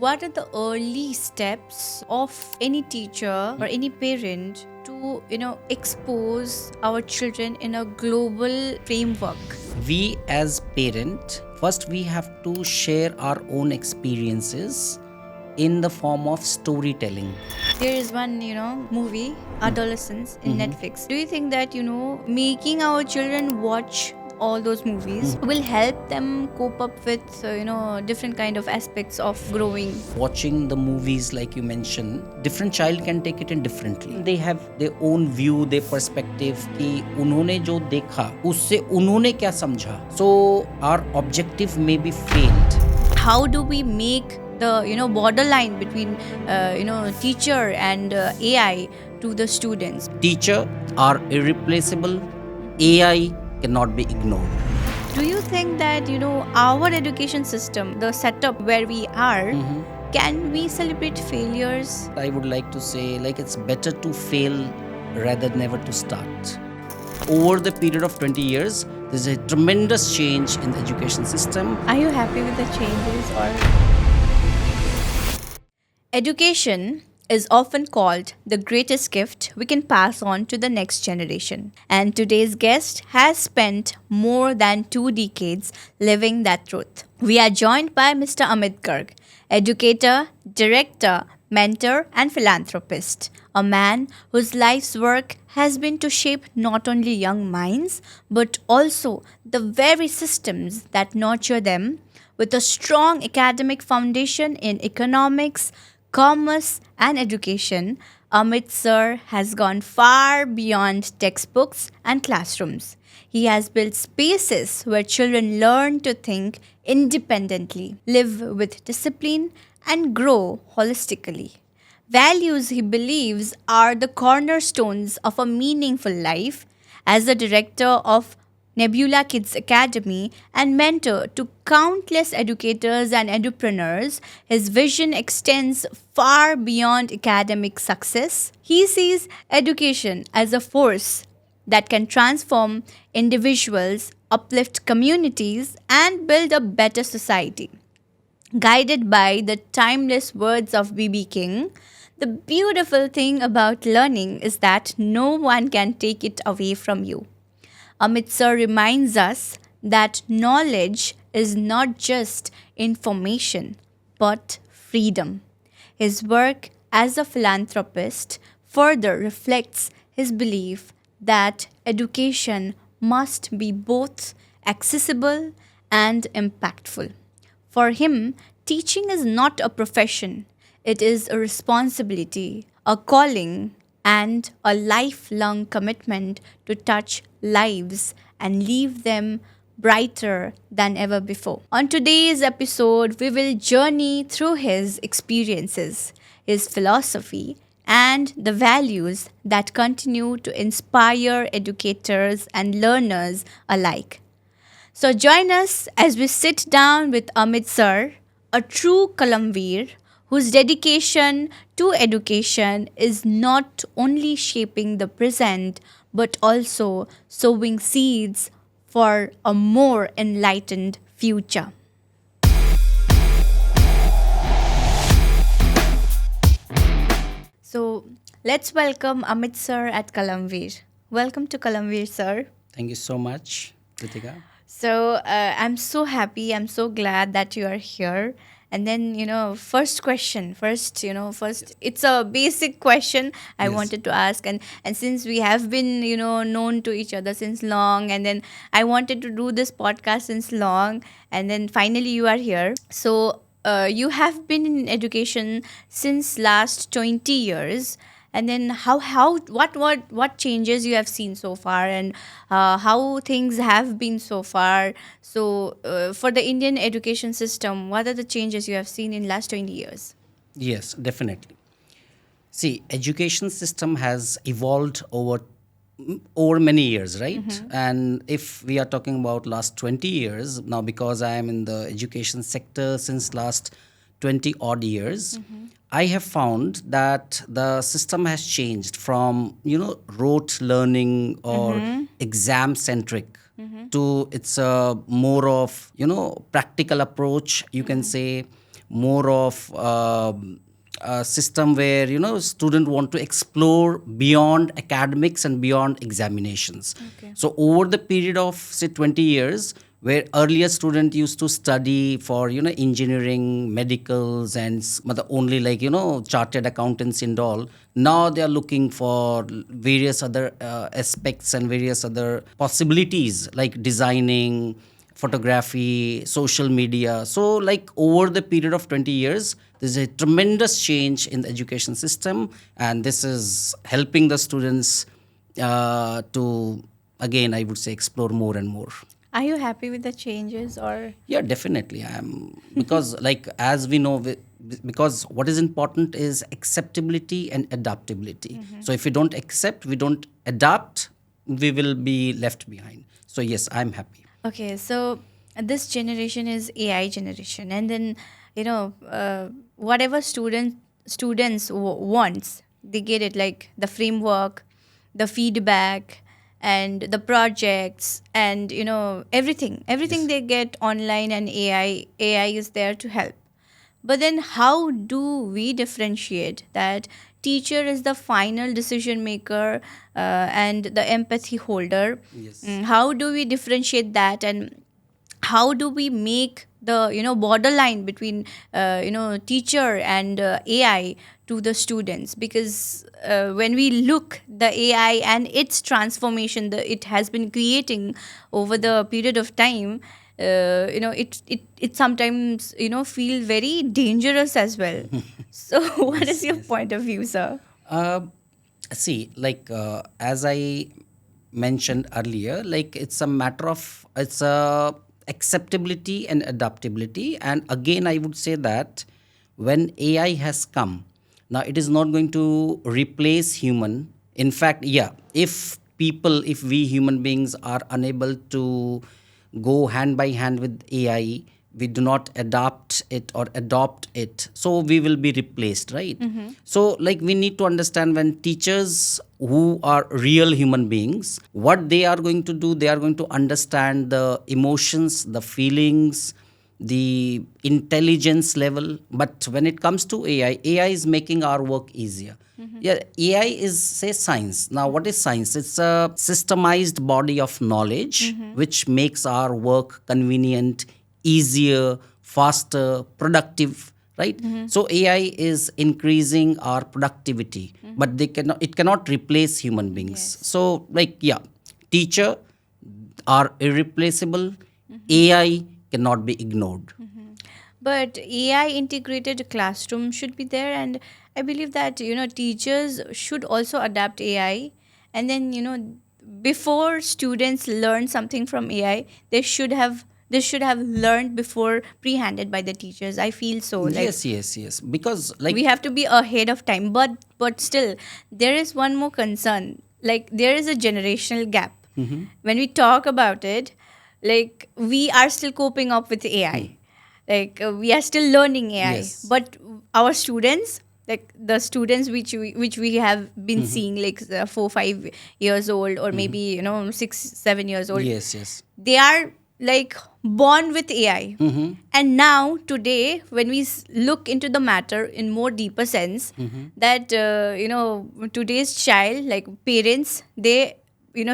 what are the early steps of any teacher or any parent to expose our children in a global framework? We as parent, first we have to share our own experiences in the form of storytelling. There is one movie, Adolescence, in Netflix. Do you think that making our children watch all those movies will help them cope up with different kind of aspects of growing? Watching the movies like you mentioned, different child can take it in differently. They have their own view, their perspective कि उन्होंने जो देखा उससे उन्होंने क्या समझा. So our objective may be failed. How do we make the borderline between teacher and AI to the students? Teacher are irreplaceable. AI cannot be ignored. Do you think that our education system, the setup where we are, can we celebrate failures? I would like to say it's better to fail rather than never to start. Over the period of 20 years, there's a tremendous change in the education system. Are you happy with the changes or? Education is often called the greatest gift we can pass on to the next generation. And today's guest has spent more than 2 decades living that truth. We are joined by Mr. Amit Garg, educator, director, mentor, and philanthropist, a man whose life's work has been to shape not only young minds but also the very systems that nurture them. With a strong academic foundation in economics, commerce, and education, Amit Sir has gone far beyond textbooks and classrooms. He has built spaces where children learn to think independently, live with discipline, and grow holistically. Values he believes are the cornerstones of a meaningful life. As the director of Nebula Kids Academy and mentor to countless educators and entrepreneurs, his vision extends far beyond academic success. He sees education as a force that can transform individuals, uplift communities, and build a better society. Guided by the timeless words of B.B. King, the beautiful thing about learning is that no one can take it away from you. Amit Sir reminds us that knowledge is not just information, but freedom. His work as a philanthropist further reflects his belief that education must be both accessible and impactful. For him, teaching is not a profession, it is a responsibility, a calling, and a lifelong commitment to touch lives and leave them brighter than ever before. On today's episode, we will journey through his experiences, his philosophy, and the values that continue to inspire educators and learners alike. So join us as we sit down with Amit Sir, a true Kalamveer whose dedication to education is not only shaping the present but also sowing seeds for a more enlightened future. So let's welcome Amit Sir at Kalamveer. Welcome to Kalamveer, sir. Thank you so much, Kritika. So I'm so happy. I'm so glad that you are here. And then, first question. First, it's a basic question I Yes. wanted to ask. And since we have been, known to each other since long, and then I wanted to do this podcast since long, and then finally you are here. So you have been in education since last 20 years. And then what changes you have seen so far, and how things have been so far. So for the Indian education system, what are the changes you have seen in last 20 years? Yes, definitely. See, education system has evolved over many years, right? And if we are talking about last 20 years now, because I am in the education sector since last 20 odd years, I have found that the system has changed from rote learning or exam centric to it's a more of practical approach, you can say, more of a system where student want to explore beyond academics and beyond examinations. Okay. So over the period of say 20 years, where earlier student used to study for engineering, medicals, and only like chartered accountants and all, now they are looking for various other aspects and various other possibilities like designing, photography, social media. So, like over the period of 20 years, there's a tremendous change in the education system, and this is helping the students to, again, I would say, explore more and more. Are you happy with the changes or? Yeah, definitely. I am because, like, as we know, because what is important is acceptability and adaptability. So, if we don't accept, we don't adapt, we will be left behind. So, yes, I'm happy. Okay, so this generation is AI generation, and then whatever students wants, they get it, like the framework, the feedback, and the projects, and everything they get online, and AI is there to help. But then, how do we differentiate that teacher is the final decision maker and the empathy holder? Yes. How do we differentiate that, and how do we make the borderline between teacher and AI to the students? Because when we look the AI and its transformation, it has been creating over the period of time. It sometimes feel very dangerous as well. So, what is your point of view, sir? Uh, See, like as I mentioned earlier, like it's a acceptability and adaptability. And again, I would say that when AI has come, now it is not going to replace human. In fact, yeah, if we human beings are unable to go hand by hand with AI, we do not adapt it or adopt it, so we will be replaced, right? So, like, we need to understand when teachers who are real human beings, what they are going to do, they are going to understand the emotions, the feelings, the intelligence level. But when it comes to AI is making our work easier. Yeah, AI is, say, science. Now, what is science? It's a systemized body of knowledge which makes our work convenient, easier, faster, productive, right? So AI is increasing our productivity, but it cannot replace human beings. Yes. So, like, yeah, teacher are irreplaceable. AI cannot be ignored. But AI integrated classroom should be there, and I believe that teachers should also adapt AI, and then before students learn something from AI, they should have learned before pre-handed by the teachers. I feel so, like Yes. Because, like, we have to be ahead of time, but still there is one more concern, like there is a generational gap. When we talk about it, like we are still coping up with AI, like we are still learning AI, Yes. but our students, like the students which we have been seeing, like 4 5 years old, or maybe 6 7 years old, yes. they are like born with AI. And now today, when we look into the matter in more deeper sense, that today's child, like parents, they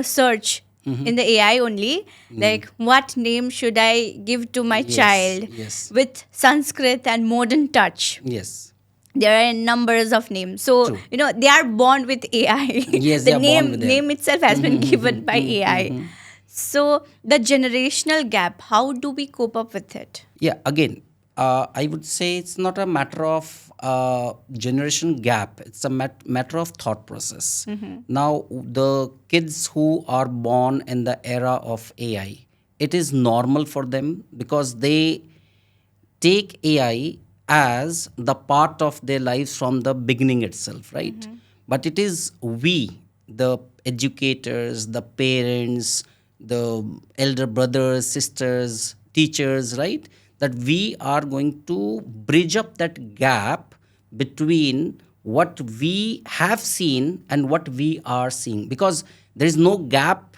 search in the AI only, like what name should I give to my child Yes. with Sanskrit and modern touch. Yes. There are numbers of names, so True. they are born with AI. Yes, The they are born with name it. itself has been given by AI. So the generational gap, how do we cope up with it? Yeah, again, I would say it's not a matter of generation gap, it's a matter of thought process. Now, the kids who are born in the era of AI, it is normal for them because they take AI as the part of their lives from the beginning itself, right? But it is we, the educators, the parents, the elder brothers, sisters, teachers, right? That we are going to bridge up that gap between what we have seen and what we are seeing, because there is no gap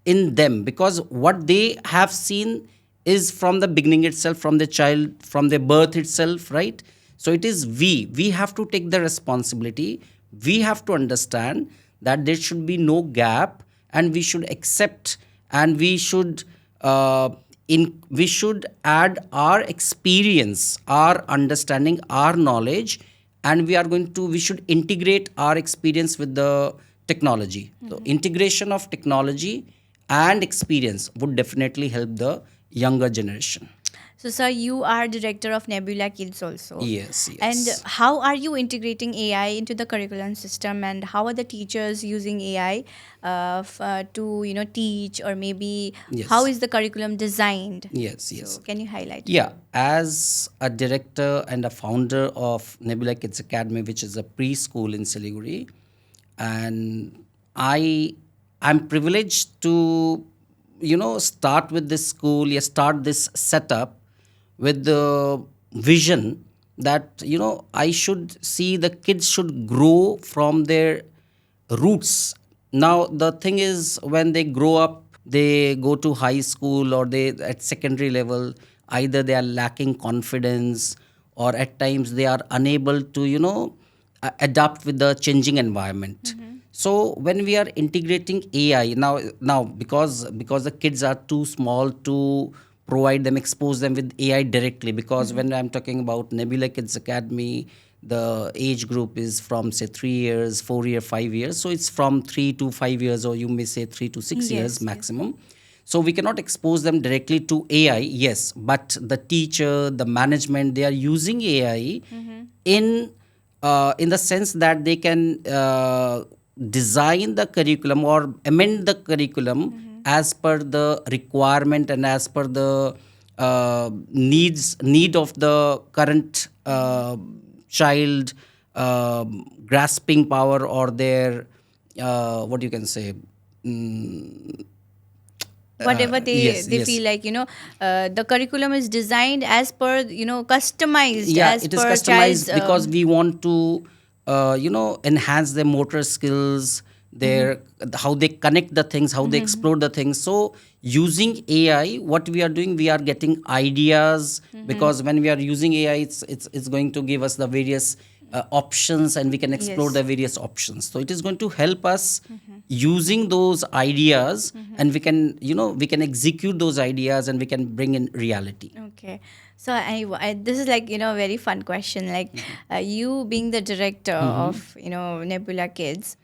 in them, because what they have seen is from the beginning itself, from the child, from their birth itself, right? So it is we have to take the responsibility. We have to understand that there should be no gap, and we should accept, and we should we should add our experience, our understanding, our knowledge, and we should integrate our experience with the technology. So integration of technology and experience would definitely help the younger generation. So, sir, you are director of Nebula Kids also. Yes, And yes. how are you integrating AI into the curriculum system, and how are the teachers using AI to teach, or maybe how Yes. is the curriculum designed? Yes, So, yes. can you highlight? Yeah, as a director and a founder of Nebula Kids Academy, which is a preschool in Siliguri, and I'm privileged to start with this school, start this setup with the vision that I should see the kids should grow from their roots. Now the thing is, when they grow up, they go to high school, or they at secondary level, either they are lacking confidence, or at times they are unable to adapt with the changing environment. So when we are integrating AI now, because the kids are too small to provide them, expose them with AI directly, because when I'm talking about Nebula Kids Academy, the age group is from say 3 years, 4 year, 5 years. So it's from 3 to 5 years, or you may say 3 to 6 years Yes, yes. maximum. So we cannot expose them directly to AI, yes, but the teacher, the management, they are using AI in the sense that they can design the curriculum or amend the curriculum as per the requirement and as per the need of the current child, grasping power, or their what you can say. mm, Whatever yes, they yes. feel like, the curriculum is designed as per, customized Yeah, as it is per child's. customized because we want to enhance their motor skills, their how they connect the things, how they explore the things. So using AI, what we are doing, we are getting ideas, because when we are using AI, it's going to give us the various options, and we can explore Yes. the various options. So it is going to help us using those ideas, and we can execute those ideas, and we can bring in reality. Okay. So this is like, a very fun question. Like, you being the director of, Nebula Kids,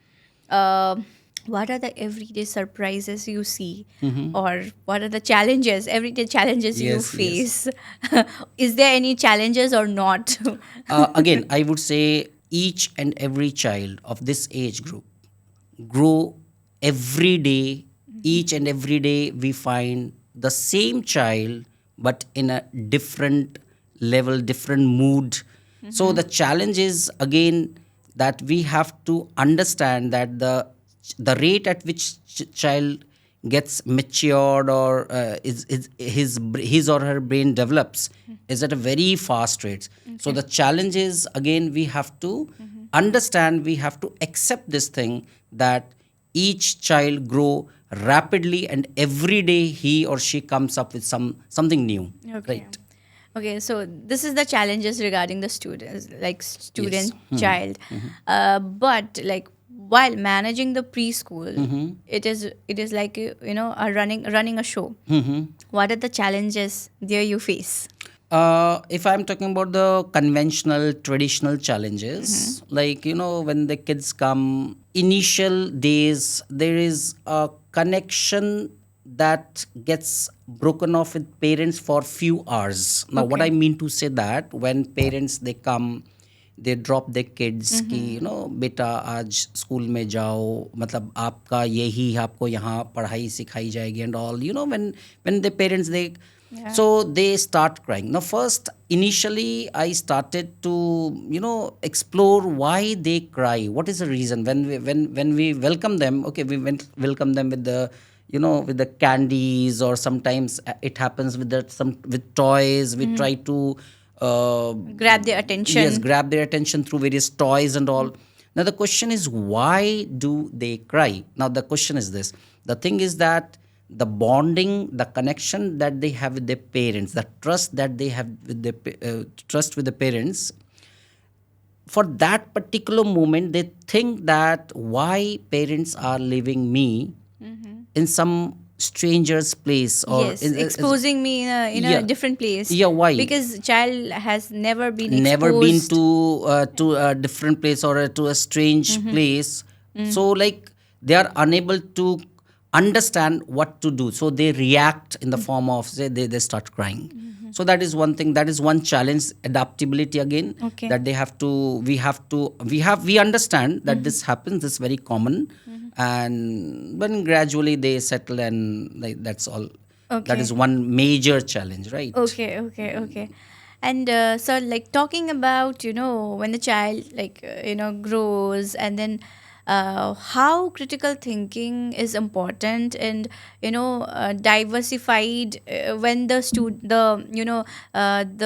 uh, what are the everyday surprises you see, or what are the everyday challenges you Yes, yes. face? Is there any challenges or not? Again, I would say each and every child of this age group grow every day. Each and every day we find the same child, but in a different level, different mood. So the challenge is, again, that we have to understand that the rate at which child gets matured, or his or her brain develops, is at a very fast rate. So the challenge is, again, we have to understand, we have to accept this thing, that each child grow rapidly, and every day he or she comes up with something new. Okay. Right. Okay, so this is the challenges regarding the students, like student Yes. child. But like, while managing the preschool, it is like, a running a show. What are the challenges there you face? If I'm talking about the conventional, traditional challenges, like, when the kids come, initial days, there is a connection that gets broken off with parents for few hours. Now, what Okay. I mean to say, that when parents they come, they drop their kids कि बेटा आज school में जाओ, मतलब आपका यही आपको यहाँ पढ़ाई सिखाई जाएगी, and all, when the parents they Yeah. so they start crying. Now, first, initially, I started to, explore why they cry. What is the reason? When we welcome them, okay, welcome them with the, with the candies, or sometimes it happens with with toys. We try to Grab their attention. yes, grab their attention through various toys and all. Now the question is, why do they cry? Now the question is this. The thing is that the bonding, the connection that they have with their parents, the trust that they have with trust with the parents, for that particular moment they think that why parents are leaving me in some stranger's place, or Yes, exposing me in a yeah, different place, yeah, why because child has never been never been exposed. to a different place, or to a strange place. So like they are unable to understand what to do, so they react in the form of, say, they start crying. So that is one thing, that is one challenge, adaptability again, Okay. that they have to we understand that this happens, this is very common. And when gradually they settle, and like that's all. That is Okay. one major challenge, right? Okay, okay, okay. And so, like, talking about, when the child, like, grows, and then how critical thinking is important, and, diversified, when the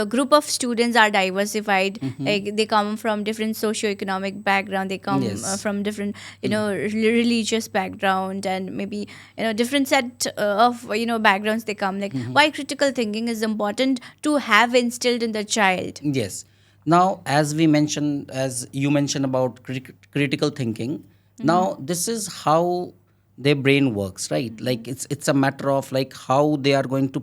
group of students are diversified, like, they come from different socio-economic background, they come Yes. from different, religious background, and maybe, different set of, backgrounds they come, like, why critical thinking is important to have instilled in the child. Yes. Now, as you mentioned about critical thinking, now this is how their brain works, right? Like it's a matter of like how they are going to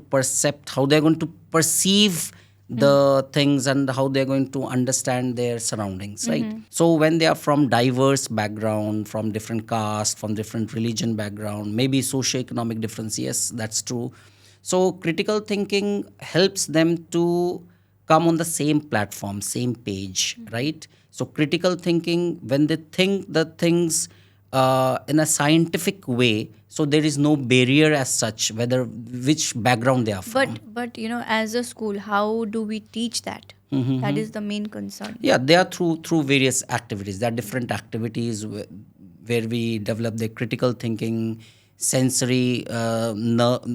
how they are going to perceive the things, and how they are going to understand their surroundings, right? So when they are from diverse background, from different caste, from different religion background, maybe socioeconomic difference, yes, that's true. So critical thinking helps them to come on the same platform, same page, right? So critical thinking, when they think the things in a scientific way, so there is no barrier as such, whether which background they are from. But as a school, how do we teach that? That is the main concern. Yeah, they are through various activities. There are different activities where we develop their critical thinking, sensory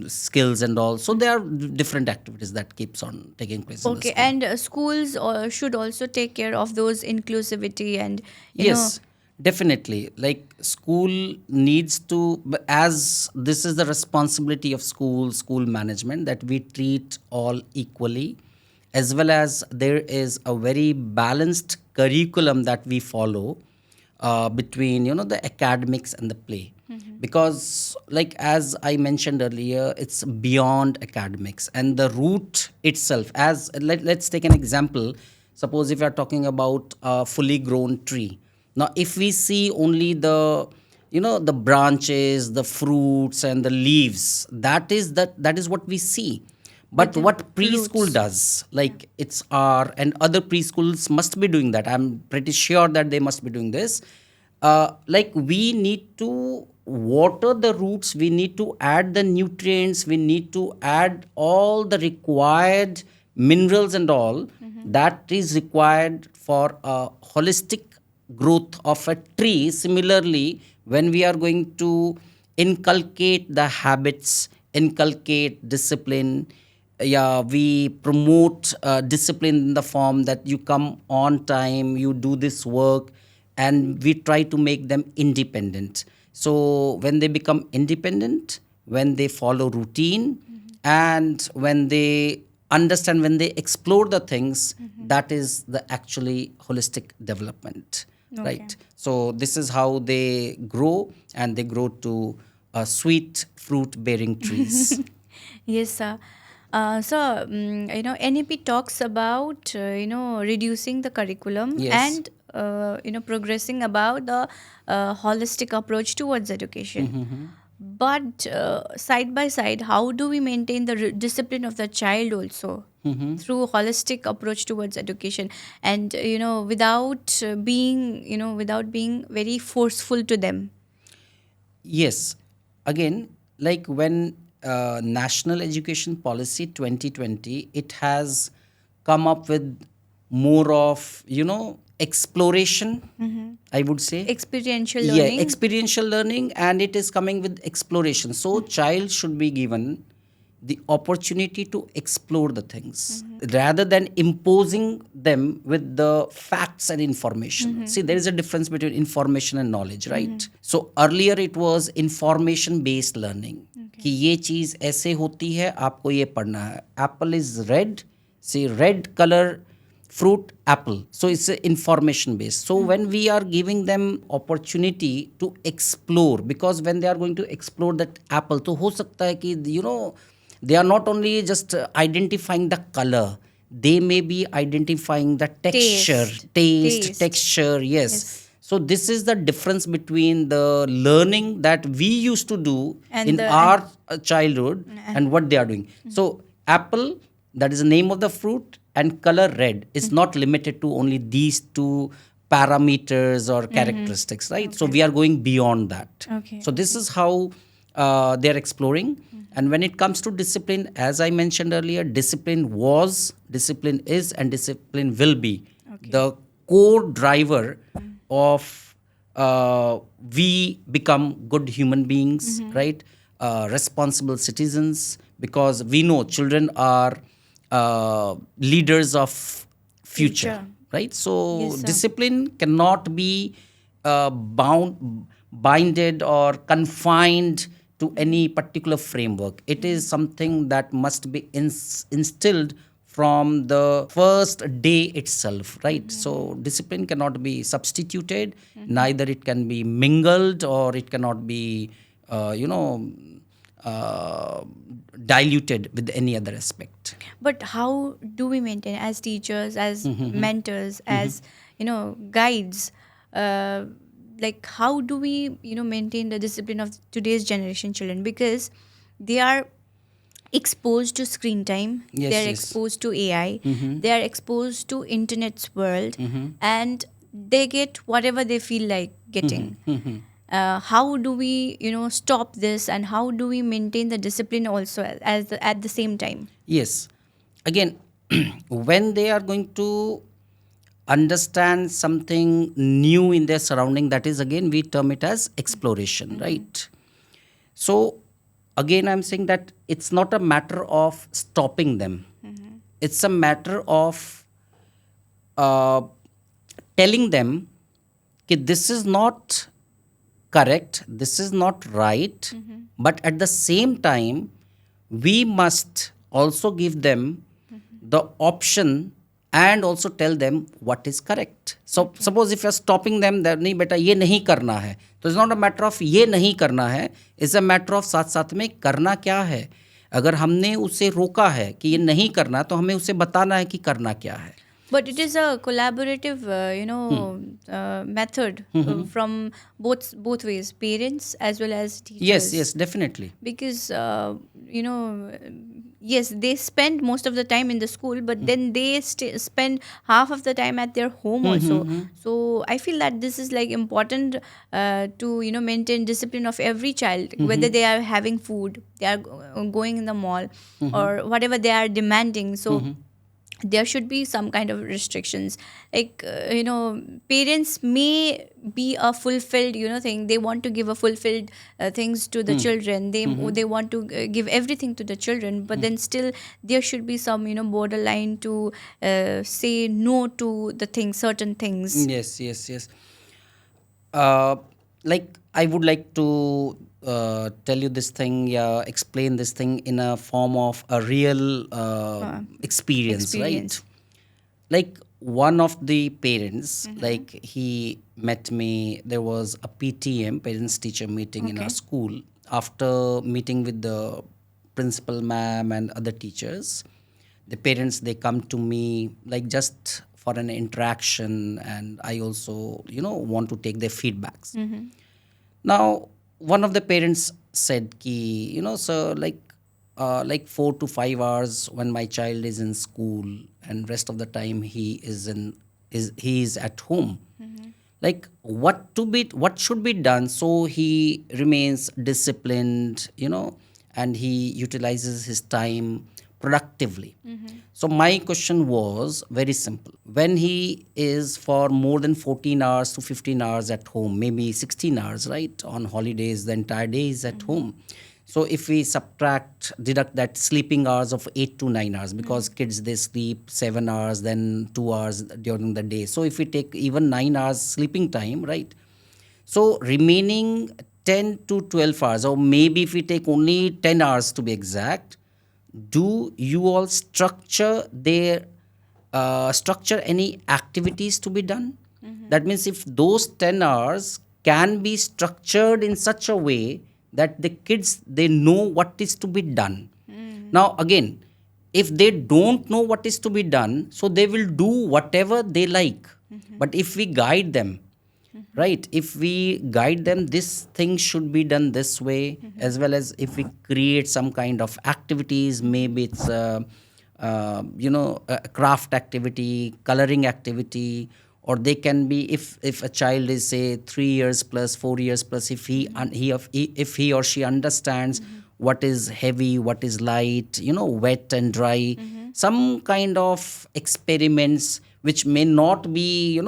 skills, and all. So there are different activities that keeps on taking place in the Okay, school. and schools should also take care of those inclusivity, and Yes, definitely. Like school needs to, but as this is the responsibility of school management, that we treat all equally, as well as there is a very balanced curriculum that we follow between the academics and the play. Because like as I mentioned earlier, it's beyond academics, and the root itself, as let's take an example. Suppose if you are talking about a fully grown tree. Now if we see only the branches, the fruits, and the leaves, that is what we see. but But the what preschool roots. does, like it's our and other preschools must be doing that. I'm pretty sure that they must be doing this. Like we need to water the roots, we need to add the nutrients, we need to add all the required minerals and all that is required for a holistic growth of a tree. Similarly, when we are going to inculcate the habits, inculcate discipline, yeah, we promote discipline in the form that you come on time, you do this work, and we try to make them independent. So when they become independent, when they follow routine, and when they understand, when they explore the things, that is the actually holistic development, Okay. right? So this is how they grow, and they grow to sweet fruit bearing trees. Yes, sir. NEP talks about reducing the curriculum, Yes. and progressing about the holistic approach towards education. But side by side, how do we maintain the discipline of the child also through holistic approach towards education, and without being very forceful to them? Yes. Again, like when National Education Policy 2020, it has come up with more of, exploration, I would say. Experiential Yeah, learning. experiential learning, and it is coming with exploration. So, child should be given the opportunity to explore the things rather than imposing them with the facts and information. See, there is a difference between information and knowledge, right? So earlier it was information based learning. कि ये चीज़ ऐसे होती है, आपको ये पढ़ना है. Apple is red, say red color fruit apple, so it's information based. So when we are giving them opportunity to explore, because when they are going to explore that apple, तो हो सकता है कि they are not only just identifying the color, they may be identifying the texture, taste, texture, yes. So this is the difference between the learning that we used to do in our childhood and what they are doing. So apple, that is the name of the fruit, and color red is not limited to only these two parameters or characteristics, right? So we are going beyond that. Okay. So this is how they are exploring. And when it comes to discipline, as I mentioned earlier, discipline was, discipline is, and discipline will be the core driver of we become good human beings, right? Responsible citizens, because we know children are leaders of future, right? So Yes, sir. discipline cannot be binded or confined to any particular framework. It is something that must be instilled from the first day itself, right? So discipline cannot be substituted, neither it can be mingled, or it cannot be diluted with any other aspect. But how do we maintain as teachers, as mentors, as guides? Like how do we maintain the discipline of today's generation children, because they are exposed to screen time, Yes, they're yes. exposed to AI, they are exposed to internet's world, and they get whatever they feel like getting. How do we stop this, and how do we maintain the discipline also at the same time? Yes. Again, when they are going to understand something new in their surrounding, that is, again, we term it as exploration, right? So, again, I'm saying that it's not a matter of stopping them, it's a matter of uh, telling them that this is not correct, this is not right, but at the same time, we must also give them the option and also tell them what is correct. So suppose if you are stopping them that नहीं बेटा ये नहीं करना है, तो it's not a matter of ये नहीं करना है, it's a matter of साथ साथ में करना क्या है. अगर हमने उसे रोका है कि ये नहीं करना, तो हमें उसे बताना है कि करना क्या है. But it is a collaborative, method from both ways, parents as well as teachers. Yes, yes, definitely. Because yes, they spend most of the time in the school, but then they spend half of the time at their home also. So I feel that this is like important to maintain discipline of every child, whether they are having food, they are going in the mall, or whatever they are demanding. So there should be some kind of restrictions, like parents may be a fulfilled thing, they want to give a fulfilled things to the children, they want to give everything to the children, but then still there should be some borderline to say no to the things, certain things. Yes, yes, yes. Like I would like to tell you this thing, yeah, explain this thing in a form of a real experience, right? Like one of the parents, like he met me. There was a PTM, parents teacher meeting in our school. After meeting with the principal ma'am and other teachers, the parents, they come to me like just for an interaction, and I also want to take their feedbacks. Now one of the parents said ki sir, like 4 to 5 hours when my child is in school, and rest of the time he is at home, like what should be done so he remains disciplined, and he utilizes his time productively. So my question was very simple. When he is for more than 14 hours to 15 hours at home, maybe 16 hours, right? On holidays, the entire day is at home. So if we deduct that sleeping hours of 8 to 9 hours, because kids, they sleep 7 hours, then 2 hours during the day. So if we take even 9 hours sleeping time, right? So remaining 10 to 12 hours, or maybe if we take only 10 hours to be exact, do you all structure any activities to be done? That means if those 10 hours can be structured in such a way that the kids, they know what is to be done. Now again, if they don't know what is to be done, so they will do whatever they like. But if we guide them, right, if we guide them, this thing should be done this way, as well as if we create some kind of activities, maybe it's a craft activity, coloring activity, or they can be, if a child is say 3 years plus, 4 years plus, if if he or she understands what is heavy, what is light, wet and dry, some kind of experiments which may not be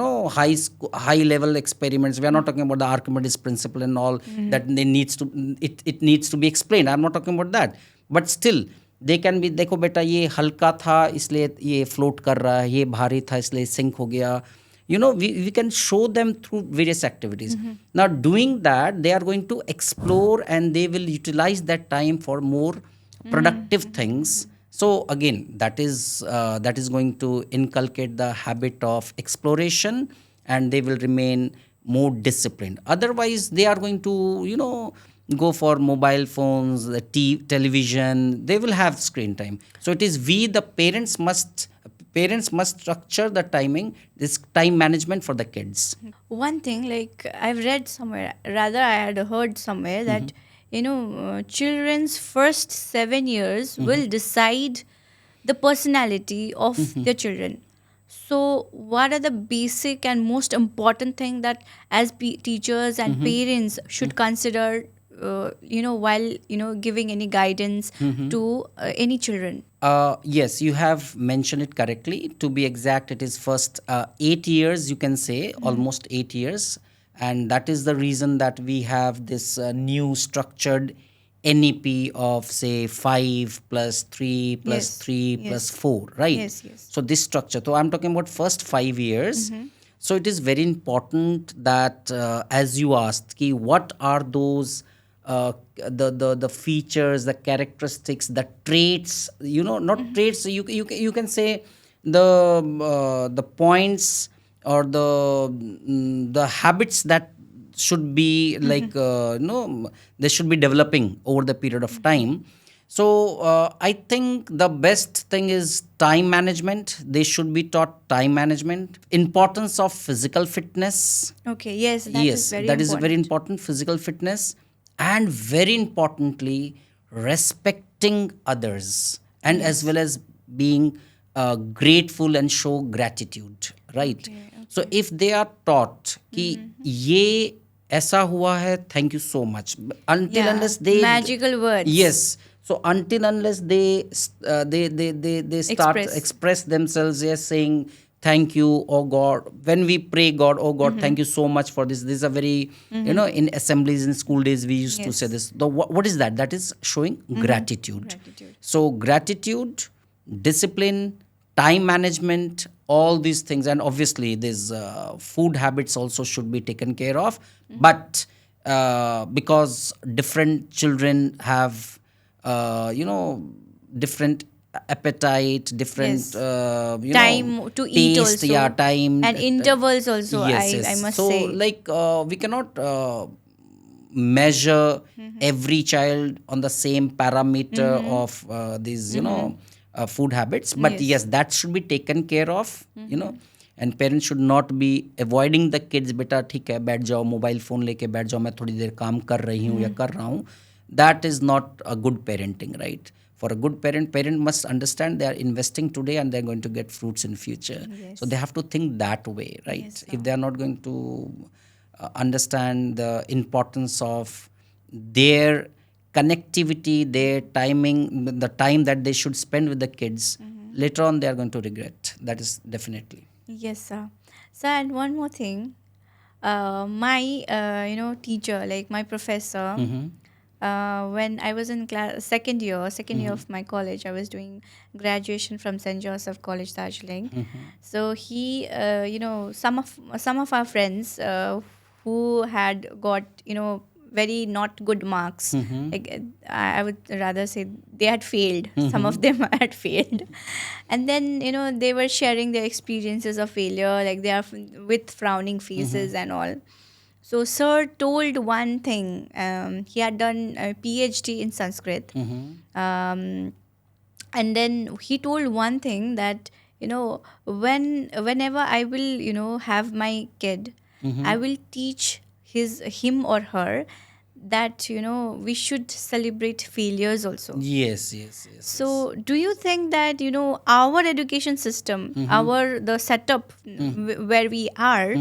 high level experiments. We are not talking about the Archimedes principle and all that they needs to, it needs to be explained. I'm not talking about that, but still they can be, देखो बेटा ये हल्का था इसलिए ये float कर रहा है, ये भारी था इसलिए sink हो गया. We can show them through various activities. Now doing that, they are going to explore and they will utilize that time for more productive things. So again, that is going to inculcate the habit of exploration, and they will remain more disciplined. Otherwise, they are going to go for mobile phones, the television. They will have screen time. So it is we, the parents must structure the timing, this time management for the kids. One thing, like I've read somewhere, rather I had heard somewhere that children's first 7 years will decide the personality of their children. So, what are the basic and most important thing that as teachers and parents should consider, while giving any guidance to any children? Yes, you have mentioned it correctly. To be exact, it is first 8 years, you can say, almost 8 years. And that is the reason that we have this new structured NEP of, say, 5 plus 3 plus Yes, 3 plus yes, 4, right? yes, yes. So, this structure. So, I'm talking about first 5 years. So, it is very important that, as you asked, ki what are those the features, the characteristics, the traits, not traits, you can say the points or the habits that should be like they should be developing over the period of time. So I think the best thing is time management. They should be taught time management, importance of physical fitness. Okay, yes, that is Yes, very that is very important. important, physical fitness, and very importantly, respecting others, and as Yes. well as being grateful and show gratitude, right? Okay, So okay. if they are taught कि ये ऐसा हुआ है, thank you so much, until Yeah, unless they, magical words yes, so until unless they start express. express themselves, yes, saying thank you, oh God, when we pray God, oh God, thank you so much for this is a very, in assemblies in school days we used to say Yes. this. What is that? That is showing gratitude. Gratitude. So gratitude, discipline, time management, all these things, and obviously these food habits also should be taken care of. But because different children have different appetite, different Yes. Time to eat taste, yeah, also. time, And intervals also, yes, I yes. must So say. like we cannot measure every child on the same parameter of these food habits, but yes, Yes. that should be taken care of. And parents should not be avoiding the kids, बेटा ठीक है बैठ जाओ mobile phone लेके बैठ जाओ मैं थोड़ी देर काम कर रही हूँ या कर रहा हूँ. That is not a good parenting, right? For a good parent must understand they are investing today and they're going to get fruits in future. So Yes. they have to think that way, right? Yes, If sir. they are not going to understand the importance of their connectivity, their timing, the time that they should spend with the kids, later on they are going to regret. That is definitely. Yes, sir. Sir, and one more thing. My, teacher, like my professor, when I was in class, second year of my college, I was doing graduation from St. Joseph College, Darjeeling. So he, some of our friends who had got, very not good marks. Like I would rather say they had failed. Some of them had failed, and then they were sharing their experiences of failure, like they are with frowning faces and all. So Sir told one thing. He had done a PhD in Sanskrit, um, and then he told one thing that whenever I will have my kid, I will teach him or her that we should celebrate failures also. Yes, yes, yes, yes. So do you think that our education system, our the setup where we are,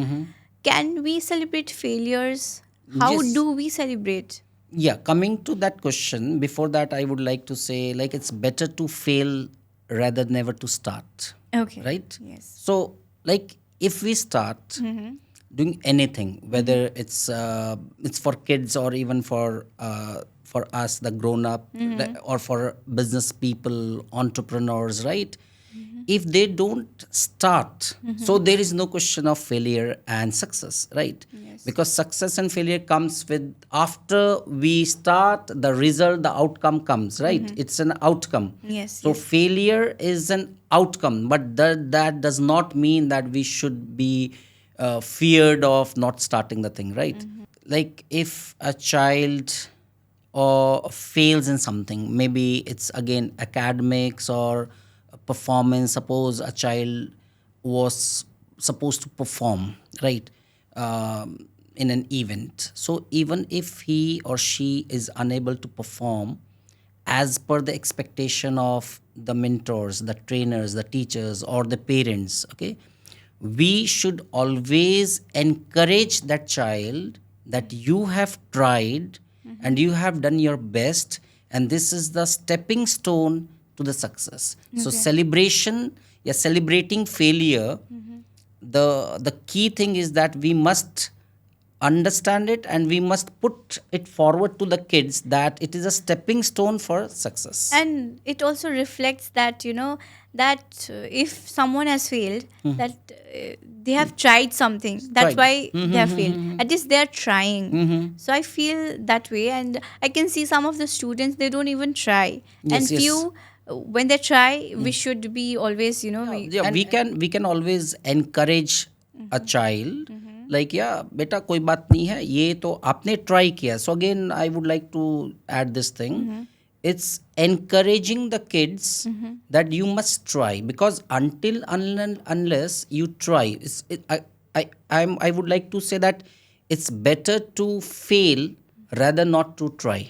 can we celebrate failures? How Yes. do we celebrate? Yeah, coming to that question, before that, I would like to say, like, it's better to fail rather never to start. Okay. Right? Yes. So, like, if we start doing anything, whether it's for kids or even for us, the grown up, or for business people, entrepreneurs, right? If they don't start, so there is no question of failure and success, right? Yes. Because success and failure comes with after we start, the result, the outcome comes, right? It's an outcome. Yes. So failure is an outcome, but that does not mean that we should be feared of not starting the thing, right? Like if a child or fails in something, maybe it's again academics or performance. Suppose a child was supposed to perform, right, in an event. So even if he or she is unable to perform as per the expectation of the mentors, the trainers, the teachers, or the parents, okay, we should always encourage that child that you have tried and you have done your best, and this is the stepping stone to the success. So celebration, yeah, celebrating failure, the key thing is that we must understand it and we must put it forward to the kids that it is a stepping stone for success. And it also reflects that that if someone has failed, that they have tried something, that's Tried. why they have failed. At least they are trying. So I feel that way, and I can see some of the students, they don't even try. Yes, And yes. few, when they try, we should be always Yeah, we can always encourage a child, like, yeah, beta koi baat nahi hai, ye to aapne try kiya. So again, I would like to add this thing. It's encouraging the kids that you must try, because until unless you try, I would like to say that it's better to fail rather not to try,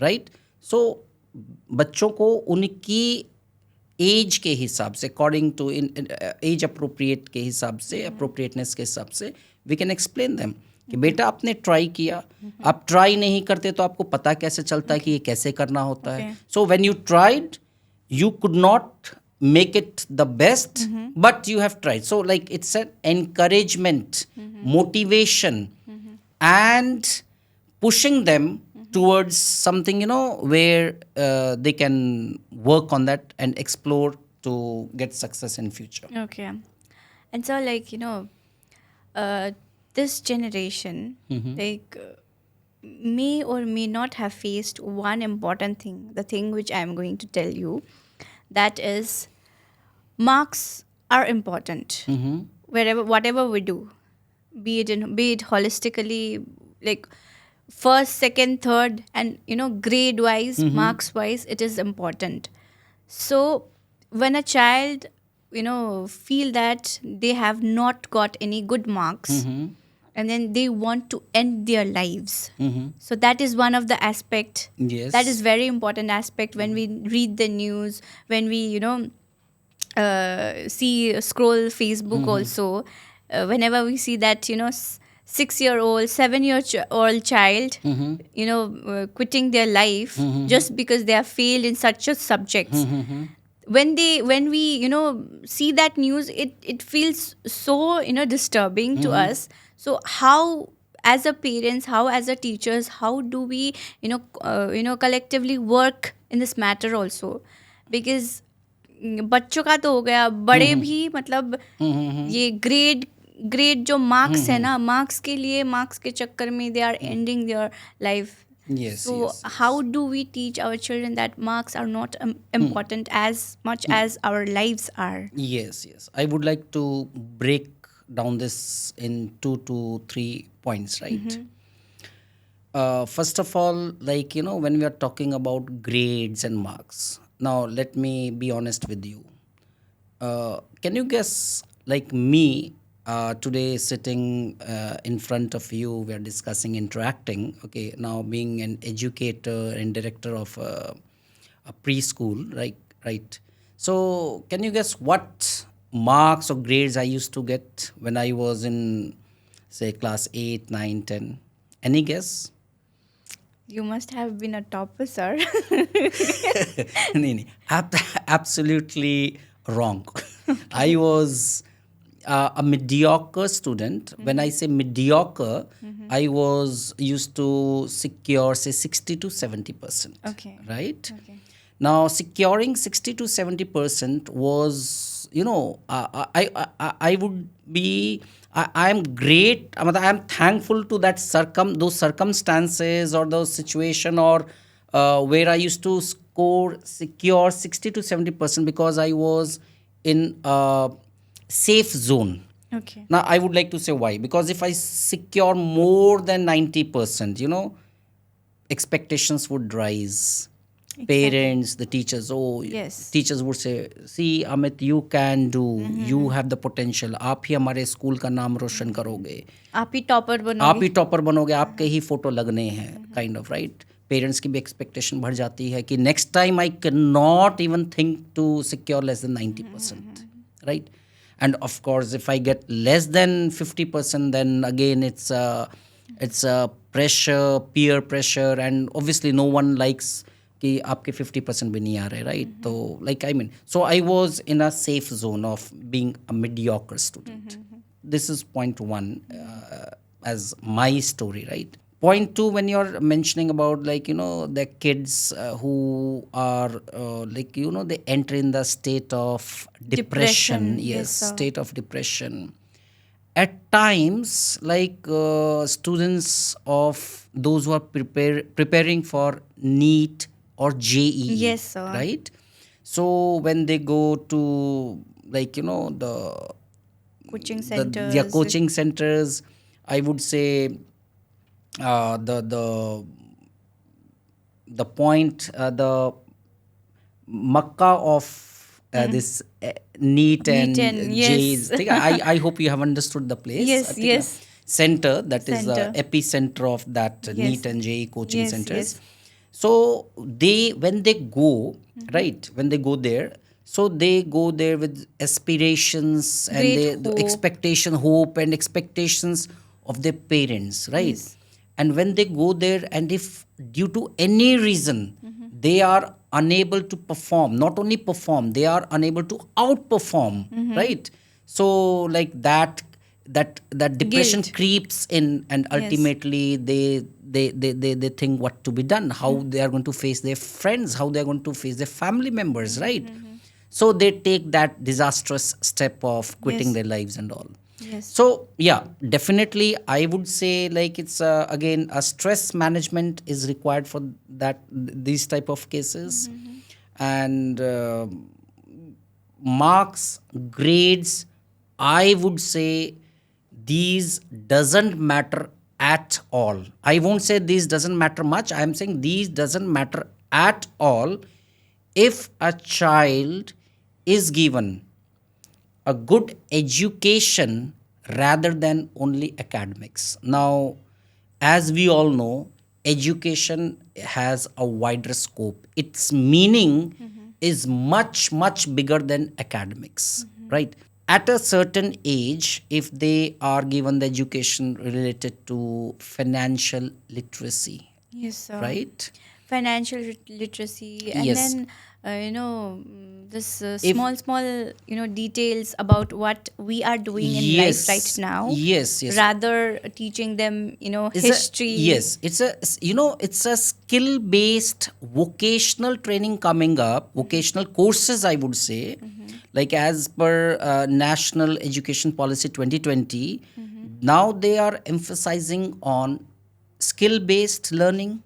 right? So बच्चों को उनकी as के हिसाब से, according to age appropriate के हिसाब से, appropriateness के हिसाब से, वी कैन एक्सप्लेन देम कि बेटा आपने ट्राई किया, आप ट्राई नहीं करते तो आपको पता कैसे चलता है कि ये कैसे करना होता है. So when you tried, you could not make it the best, but you have tried. So like it's an encouragement, motivation, and pushing them towards something, where they can work on that and explore to get success in future. Okay. And so, like, this generation, like, may or may not have faced one important thing, the thing which I'm going to tell you, that is, marks are important. Whatever we do, be it holistically, like first, second, third, and grade wise, marks wise, it is important. So when a child feel that they have not got any good marks, and then they want to end their lives, so that is one of the aspect. Yes. That is very important aspect when we read the news, when we scroll Facebook also. Whenever we see that 6-year-old, 7-year-old child, quitting their life just because they have failed in such a subjects. When we see that news, it feels so disturbing to us. So how, as a parents, how as a teachers, how do we collectively work in this matter also? Because बच्चों का तो हो गया, बड़े भी मतलब ये grade grade जो मार्क्स है ना, मार्क्स के लिए, मार्क्स के चक्कर में they are ending their life. Yes, So yes, how yes. do we teach our children that marks are not important as much as our lives are? Yes, yes. I would like to break down this in 2 to 3 points, right? First of all, like, when we are talking about grades and marks, now let me be honest with you. Can you guess, like me, today sitting in front of you, we are discussing, interacting, okay, now being an educator and director of a preschool, right? Right. So, can you guess what marks or grades I used to get when I was in, say, class 8, 9, 10? Any guess? You must have been a topper, sir. नहीं नहीं absolutely wrong. I was a mediocre student. When I say mediocre, I was used to secure say 60 to 70%. Okay. Right. Okay. Now securing 60 to 70% was, I would be, I am great. I am thankful to that those circumstances or those situation or where I used to secure 60 to 70% because I was in a safe zone. Okay. Now I would like to say why. Because if I secure more than 90%, expectations would rise. Parents, the teachers, Yes. teachers would say, see Amit, you can do, you have the potential, आप ही हमारे school का नाम रोशन करोगे, आप ही topper आप बनोगे. ही topper बनोगे, आपके ही फोटो लगने हैं, काइंड ऑफ राइट. पेरेंट्स की भी एक्सपेक्टेशन बढ़ जाती है कि next time I can not even think to secure less than 90%, right. And of course, if I get less than 50%, then again it's a pressure, peer pressure, and obviously no one likes कि आपके 50% भी नहीं आ रहे, right? तो like I mean, so I was in a safe zone of being a mediocre student. This is point one as my story, right? Point two, when you're mentioning about like the kids who are like they enter in the state of depression. Depression, Yes, yes, sir. state of depression. At times, like students of those who are preparing for NEET or JEE, Yes, sir. right? So when they go to like the Coaching the centers. their coaching centers, I would say the point, the Makkah of this NEET and and J's. yes. I hope you have understood the place. Yes, I think, yes. Center, that is the Center. epicenter of that Yes. NEET and JEE coaching Yes, centers. yes. So when they go, right, when they go there, so they go there with aspirations and Great the hope. expectation, hope and expectations of their parents, right? Yes. And when they go there, and if due to any reason they are unable to perform, not only perform, they are unable to outperform, right? So like that depression Guilt. creeps in, and ultimately they think what to be done, how they are going to face their friends, how they are going to face their family members, right? So they take that disastrous step of quitting Yes. their lives and all. Yes. So yeah, definitely I would say like it's again a stress management is required for these type of cases. And marks, grades, I would say these doesn't matter at all. I won't say these doesn't matter much. I'm saying these doesn't matter at all if a child is given a good education rather than only academics. Now, as we all know, education has a wider scope. Its meaning is much, much bigger than academics, right? At a certain age, if they are given the education related to financial literacy, Yes, sir. right? Financial literacy, and Yes. then this small details about what we are doing in life right now. Yes, yes. Rather teaching them It's history. yes, it's a skill based vocational training coming up, vocational courses I would say, Like as per National Education Policy 2020, now they are emphasizing on skill based learning,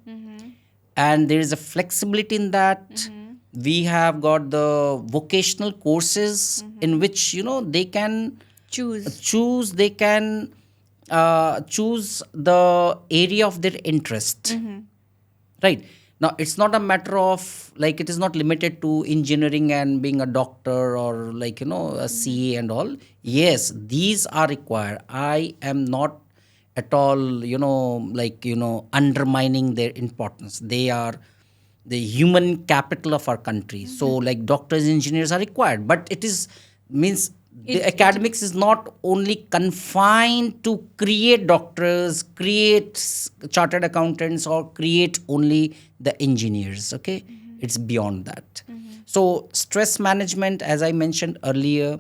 and there is a flexibility in that. We have got the vocational courses in which they can Choose. choose, they can choose the area of their interest, right? Now it's not a matter of like, it is not limited to engineering and being a doctor or like a CA and all. Yes, these are required. I am not at all like undermining their importance. They are the human capital of our country. So like doctors, engineers are required, but it is means the academics is not only confined to create doctors, create chartered accountants, or create only the engineers. Okay, it's beyond that. So stress management, as I mentioned earlier,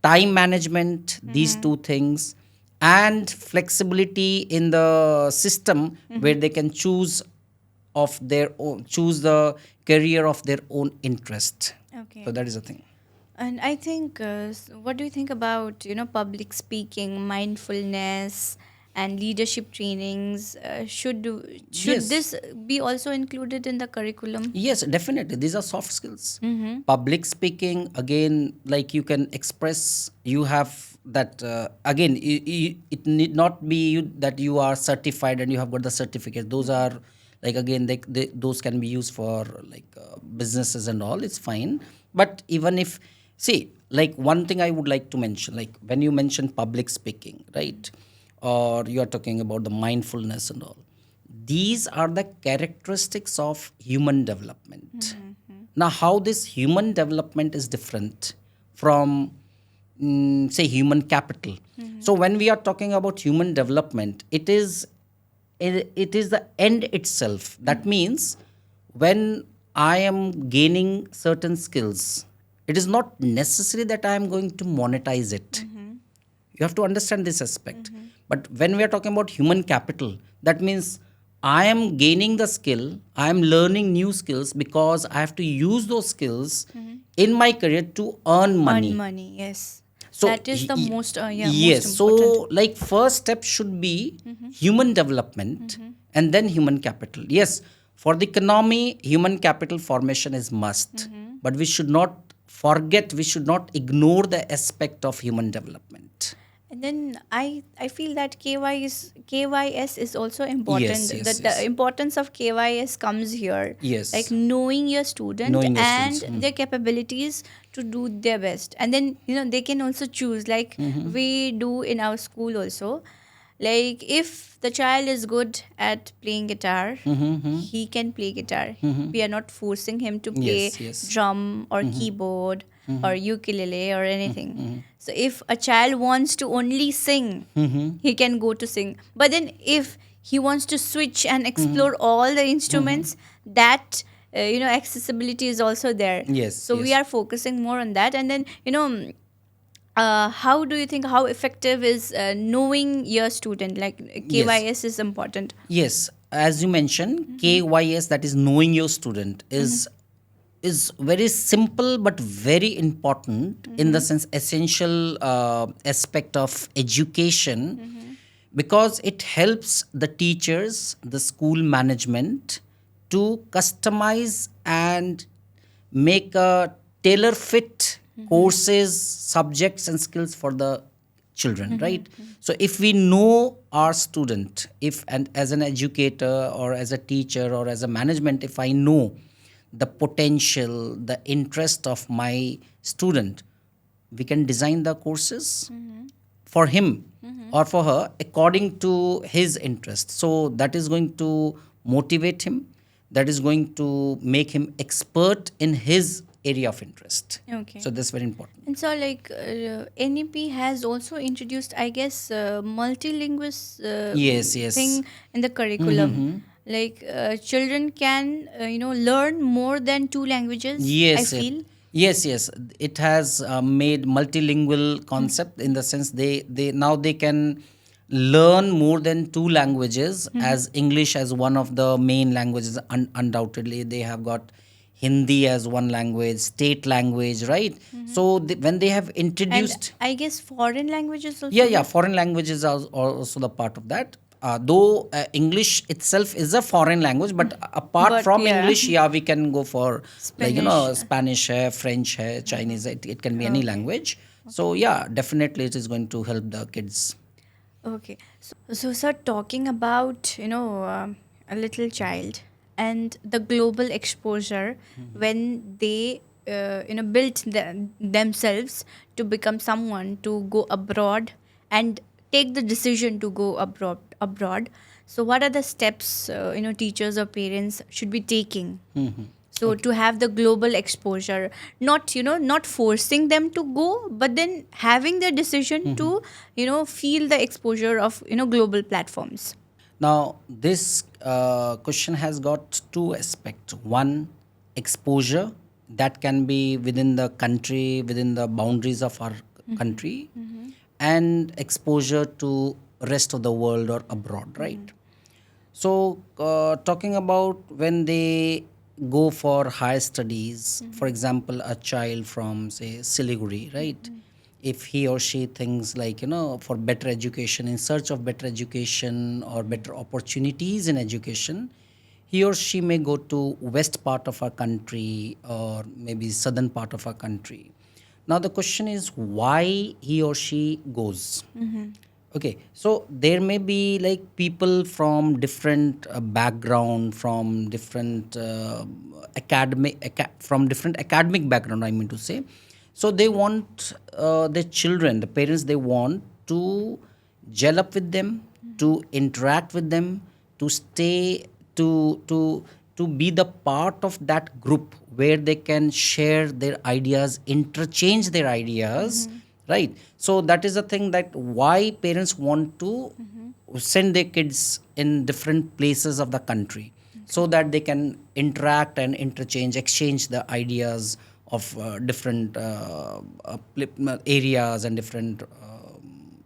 time management, these two things, and flexibility in the system where they can choose of their own, choose the career of their own interest. Okay. So that is the thing. And I think, what do you think about public speaking, mindfulness, and leadership trainings? Should Yes. this be also included in the curriculum? Yes, definitely. These are soft skills. Public speaking, again, like you can express, you have that, again, it need not be that you are certified and you have got the certificate. Those are like, again, those can be used for like businesses and all. It's fine. But even if, see, like one thing I would like to mention, like when you mention public speaking, right? Or you are talking about the mindfulness and all, these are the characteristics of human development. Now how this human development is different from say human capital. So when we are talking about human development, it is the end itself. That means when I am gaining certain skills, it is not necessary that I am going to monetize it. You have to understand this aspect. But when we are talking about human capital, that means I am gaining the skill, I am learning new skills because I have to use those skills in my career to earn money. Earn money, yes. So That is the most, yes. most So important. like first step should be human development and then human capital. Yes, for the economy, human capital formation is must, but we should not forget, we should not ignore the aspect of human development. And then I feel that KYS is also important. Yes, yes, That yes. the importance of KYS comes here. Yes. Like knowing your student Knowing your and students, their capabilities to do their best. And then they can also choose, like we do in our school also. Like if the child is good at playing guitar, he can play guitar. We are not forcing him to play Yes, yes. drum or keyboard or ukulele or anything. So if a child wants to only sing, he can go to sing. But then if he wants to switch and explore all the instruments, that accessibility is also there. Yes, So we yes. are focusing more on that. And then how do you think, how effective is knowing your student? Like KYS is important. Yes, as you mentioned, KYS, that is knowing your student, is very simple but very important in the sense essential aspect of education, because it helps the teachers, the school management to customize and make a tailor fit courses, subjects and skills for the children, right? So if we know our student, if and as an educator or as a teacher or as a management, if I know the potential, the interest of my student, we can design the courses for him or for her according to his interest. So that is going to motivate him, that is going to make him expert in his area of interest. Okay. So that's very important. And so, like, NEP has also introduced, I guess, multilingual Yes, yes. thing in the curriculum. Like, children can, learn more than 2 languages, Yes, I feel. yes, yes. It has made multilingual concept in the sense they now they can learn more than 2 languages, as English as one of the main languages. Undoubtedly, they have got Hindi as one language, state language, right? So when they have And introduced, I guess foreign languages yeah, also yeah, there. foreign languages are also the part of that. Though English itself is a foreign language, but apart But from yeah, English, yeah, we can go for like Spanish. Spanish, hai, French, hai, Chinese. It can be any Okay. language. So yeah, definitely it is going to help the kids. Okay. So sir, talking about a little child and the global exposure when they built themselves to become someone to go abroad and take the decision to go abroad. So what are the steps teachers or parents should be taking? So to have the global exposure, not forcing them to go, but then having the decision to feel the exposure of global platforms. Now, this question has got two aspects. One, exposure that can be within the country, within the boundaries of our country, and exposure to rest of the world or abroad, right? So, talking about when they go for higher studies, for example, a child from, say, Siliguri, right? If he or she thinks like, for better education, in search of better education or better opportunities in education, he or she may go to west part of our country or maybe southern part of our country. Now, the question is why he or she goes. Okay, so there may be like people from different background, from different from different academic background. I mean to say, so they want their children, the parents, they want to gel up with them, to interact with them, to stay, to be the part of that group where they can share their ideas, interchange their ideas, right? So that is the thing that why parents want to send their kids in different places of the country so that they can interact and interchange, exchange the ideas of different areas and different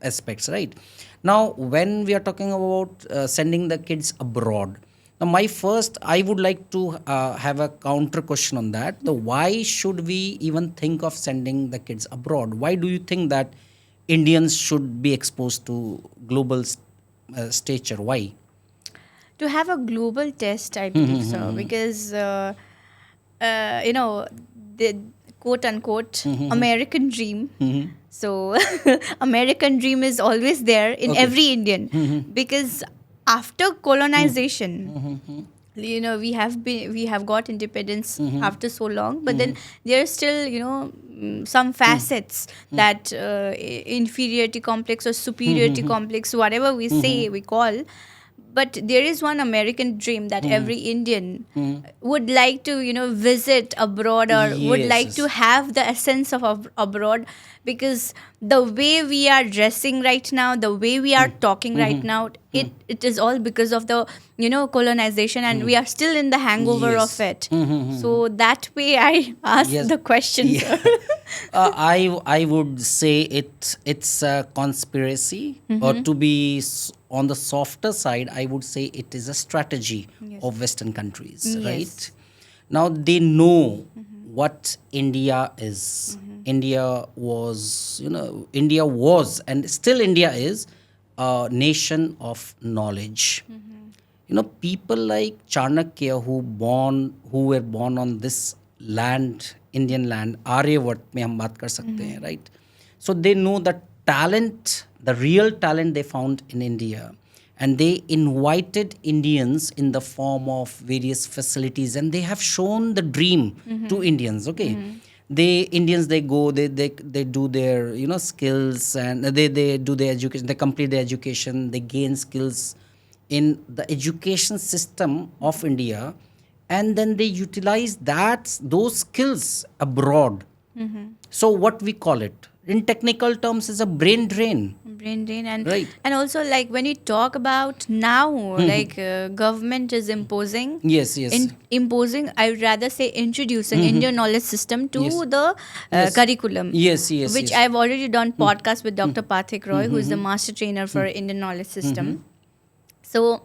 aspects, right? Now, when we are talking about sending the kids abroad, now my first, I would like to have a counter question on that. The why should we even think of sending the kids abroad? Why do you think that Indians should be exposed to global stature? Why? To have a global test, I believe so, because the quote unquote American dream. So American dream is always there in Okay. every Indian, because after colonization, we have got independence after so long, but then there are still some facets that inferiority complex or superiority complex, whatever we say, we call. But there is one American dream that every Indian would like to visit abroad, or would Yes, like to yes. have the essence of abroad, because the way we are dressing right now, the way we are talking right now, it is all because of the colonization, and we are still in the hangover of Yes. it. So that way I ask Yes. the question, Yeah. sir. I would say it's a conspiracy, or to be on the softer side, I would say it is a strategy of Western countries, right? Yes. Now they know what India is. India was, and still India is a nation of knowledge. People like Chanakya who were born on this land, Indian land, Aryavart में हम बात कर सकते हैं, right? So they know the talent, the real talent they found in India, and they invited Indians in the form of various facilities, and they have shown the dream to Indians. Okay, they go, they do their skills, and they do their education, they complete their education, they gain skills in the education system of India, and then they utilize those skills abroad. So what we call it in technical terms is a brain drain, Brain drain. right? And also, like, when you talk about now, like, government is imposing, Yes, yes. imposing, I would rather say introducing Indian knowledge system to Yes. the Yes. curriculum, Yes, yes, which yes. I've already done podcast with Dr. Pathik Roy, who is the master trainer for Indian knowledge system. So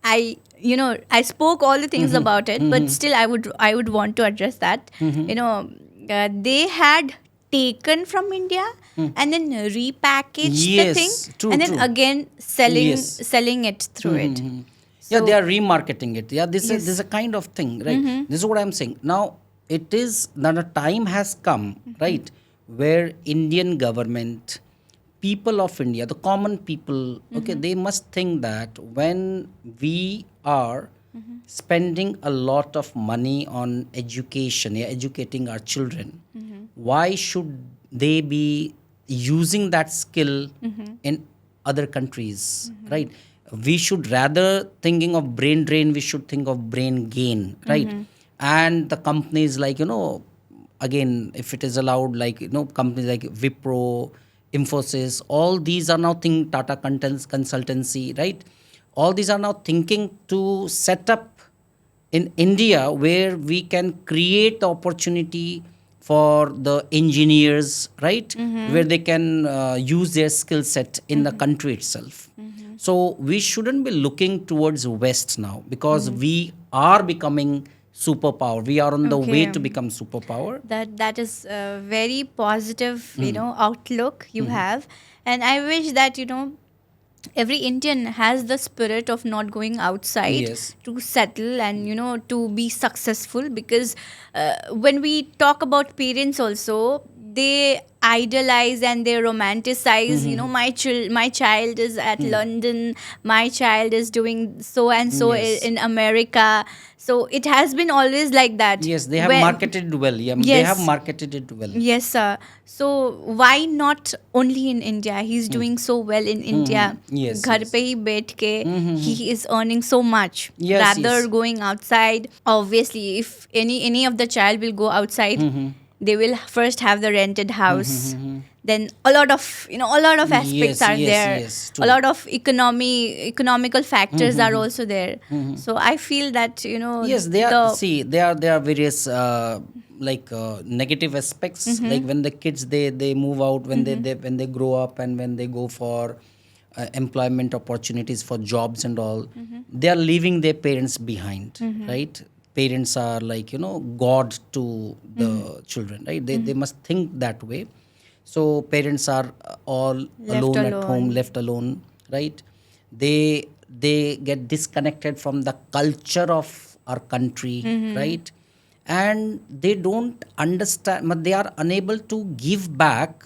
I spoke all the things about it, but still I would want to address that. They had taken from India and then repackaged the thing, Yes, true, and then true. again selling Yes. selling it through it. Yeah, So they are remarketing it. Yeah, this is a yes. kind of thing, right? This is what I'm saying. Now it is that a time has come, right, where Indian government, people of India, the common people, okay, they must think that when we are spending a lot of money on education, yeah, educating our children, why should they be using that skill in other countries, right? We should rather thinking of brain drain, we should think of brain gain, right? And the companies like, again, if it is allowed, like, companies like Wipro, Infosys, all these are now think Tata Contents Consultancy, right? All these are now thinking to set up in India where we can create the opportunity for the engineers, right? Where they can use their skill set in the country itself. So we shouldn't be looking towards West now because we are becoming superpower. We are on the way Okay. to become superpower. That is a very positive, outlook you have, and I wish that every Indian has the spirit of not going outside Yes. to settle and to be successful, because when we talk about parents also, they idolize and they romanticize, my child is at London, my child is doing so and so Yes. in America. So it has been always like that. Yes, they have Where marketed well. Yeah, they have yes. marketed it well. Yes, sir. So why not only in India? He's doing so well in India. Yes, घर yes. पे ही बैठ के he is earning so much. Yes, Rather yes. going outside. Obviously, if any of the child will go outside, they will first have the rented house. Then a lot of aspects Yes, are yes, there. yes, A true. lot of economical factors are also there. So I feel that Yes, they are. the See, there are various like negative aspects. Like when the kids they move out, when they grow up, and when they go for employment opportunities for jobs and all, they are leaving their parents behind, right? Parents are like God to the children, right? They must think that way. So parents are all left alone at home, alone. left alone, right? They get disconnected from the culture of our country, right? And they don't understand, but they are unable to give back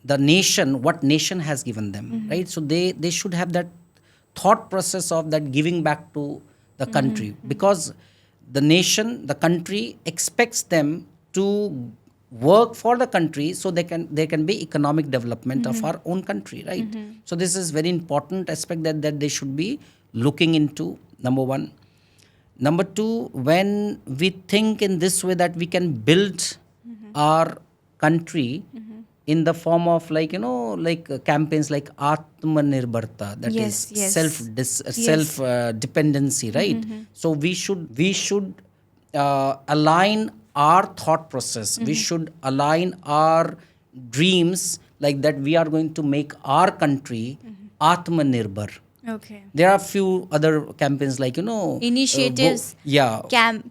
the nation what nation has given them, right? So they should have that thought process of that giving back to the country, because the nation, the country expects them to work for the country so there can be economic development of our own country, right? So this is very important aspect that they should be looking into, number one. Number two, when we think in this way that we can build our country in the form of like campaigns like Atmanirbharta, that is Yes, yes. self dependency, right? So we should align our thought process. We should align our dreams like that. We are going to make our country Atmanirbhar. Okay. There are few other campaigns like Initiatives. yeah.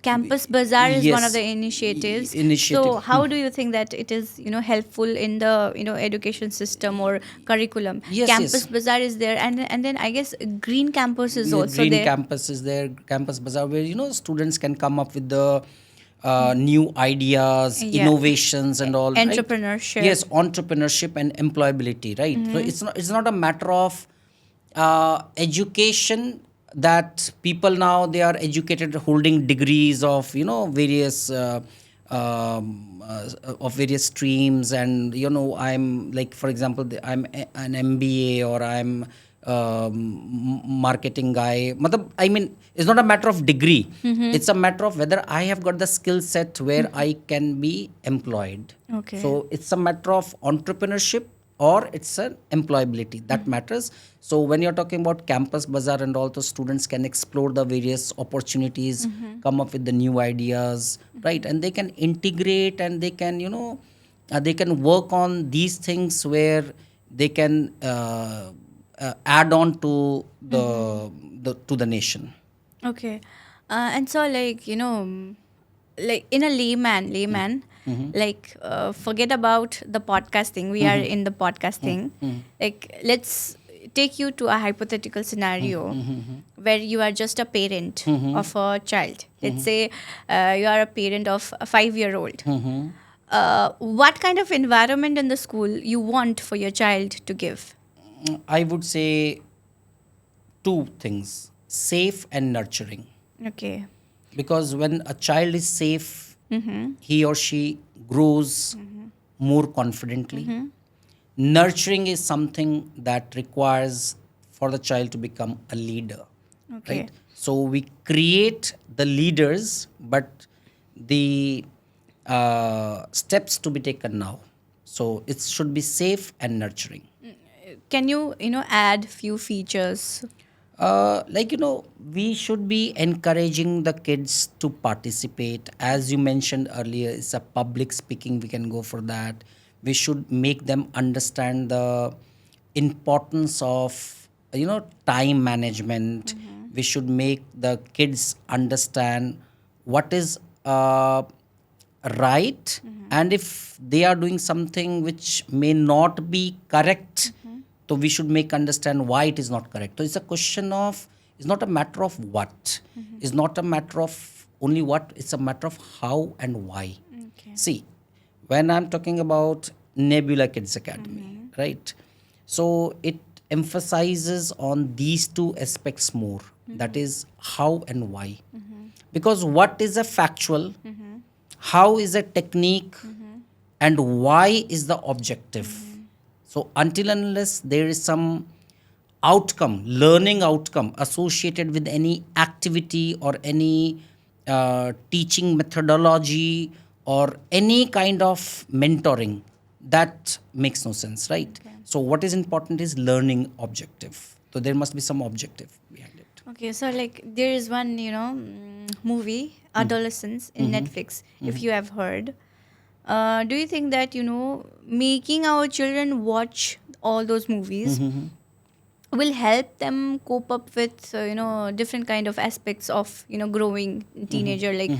Campus Bazaar is one of Yes. the initiatives. Initiative. So how do you think that it is helpful in the education system or curriculum? Yes, Campus yes. Bazaar is there, and then I guess Green Campus is Yeah, also green there. campus is there, campus bazaar, where students can come up with the new ideas, Yeah. innovations and all, right? Entrepreneurship. Yes, entrepreneurship and employability, right? So it's not a matter of education, that people now they are educated holding degrees of various of various streams, and I'm like, for example, I'm an MBA, or I'm marketing guy. I mean, it's not a matter of degree. It's a matter of whether I have got the skill set where I can be employed. Okay. So it's a matter of entrepreneurship, or it's an employability that matters. So when you're talking about campus bazaar and all, the students can explore the various opportunities, come up with the new ideas, right? And they can integrate, and they can work on these things where they can add on to to the nation. Okay. And so, like, like in a layman, like, forget about the podcast thing. We are in the podcast thing. Like, let's take you to a hypothetical scenario where you are just a parent of a child. Let's say you are a parent of a 5-year-old. What kind of environment in the school you want for your child to give? I would say two things: safe and nurturing. Okay. Because when a child is safe, he or she grows more confidently. Nurturing is something that requires for the child to become a leader. Okay. Right? So we create the leaders, but the steps to be taken now. So it should be safe and nurturing. Can you, add few features? We should be encouraging the kids to participate. As you mentioned earlier, it's a public speaking, we can go for that. We should make them understand the importance of, time management. We should make the kids understand what is right, and if they are doing something which may not be correct, so we should make understand why it is not correct. So it's a question of, it's not a matter of what, it's not a matter of only what, it's a matter of how and why. Okay. See, when I'm talking about Nebula Kids Academy, right? So it emphasizes on these two aspects more, that is how and why. Because what is a factual, how is a technique, and why is the objective. So until and unless there is some outcome, learning outcome associated with any activity or any teaching methodology or any kind of mentoring, that makes no sense, right? Okay. So what is important is learning objective. So there must be some objective behind it. Okay, so like there is one, movie, Adolescence, in Netflix, if you have heard. Do you think that, making our children watch all those movies will help them cope up with, different kind of aspects of, growing teenager, like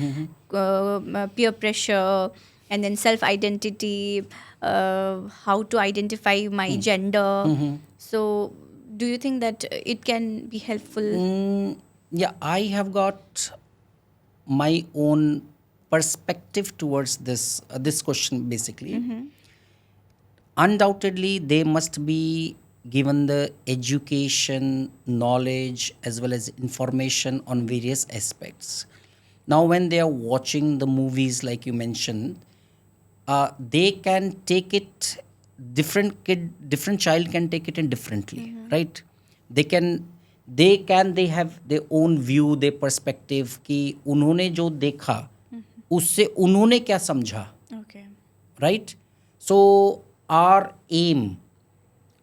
peer pressure, and then self-identity, how to identify my gender. So do you think that it can be helpful? Yeah, I have got my own perspective towards this question basically. Undoubtedly, they must be given the education, knowledge, as well as information on various aspects. Now, when they are watching the movies, like you mentioned, they can take it, different child can take it in differently, right? They have their own view, their perspective कि उन्होंने जो देखा उससे उन्होंने क्या समझा, Okay. right? So our aim,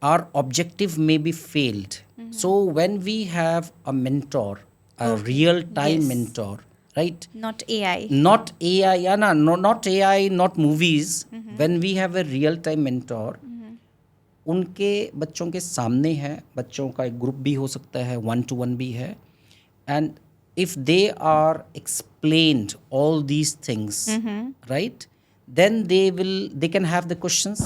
our objective may be failed. So when we have a mentor, a real time Yes. mentor, right? Not AI. Not AI, yeah, no, not AI, not movies. When we have a real time mentor, उनके बच्चों के सामने है, बच्चों का एक group भी हो सकता है, 1-to-1 भी है, and if they are explained all these things, right, then they can have the questions,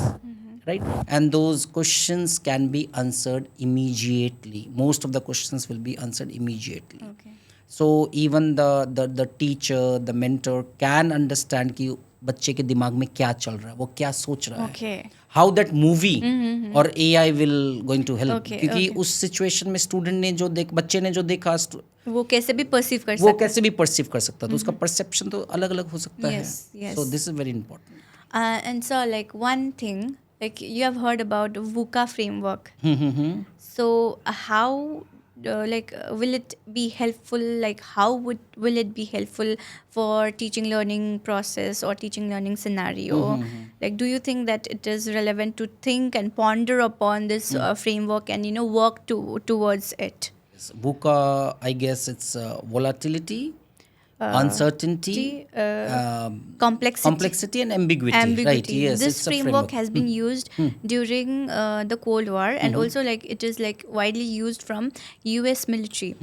right, and those questions can be answered immediately. Most of the questions will be answered immediately. Okay. So even the teacher, the mentor can understand कि बच्चे के दिमाग में क्या चल रहा है, वो क्या सोच रहा है. Okay. How that movie or AI will going to help. Okay, क्योंकि okay. उस सिचुएशन में स्टूडेंट ने जो बच्चे ने जो देखा, वो कैसे भी परसीव कर वो सकते कैसे भी परसीव कर सकता है, तो उसका परसेप्शन तो अलग अलग हो सकता है. Yes, yes. So this is very important. And so like one thing, like you have heard about VUCA framework. So how will it be helpful, like how will it be helpful for teaching learning process or teaching learning scenario? Like do you think that it is relevant to think and ponder upon this framework and work towards it? VUCA, I guess it's volatility, uncertainty, complexity. complexity, and ambiguity. Right? Yes, This it's a framework framework. has been used during the Cold War, and also like it is like widely used from US military.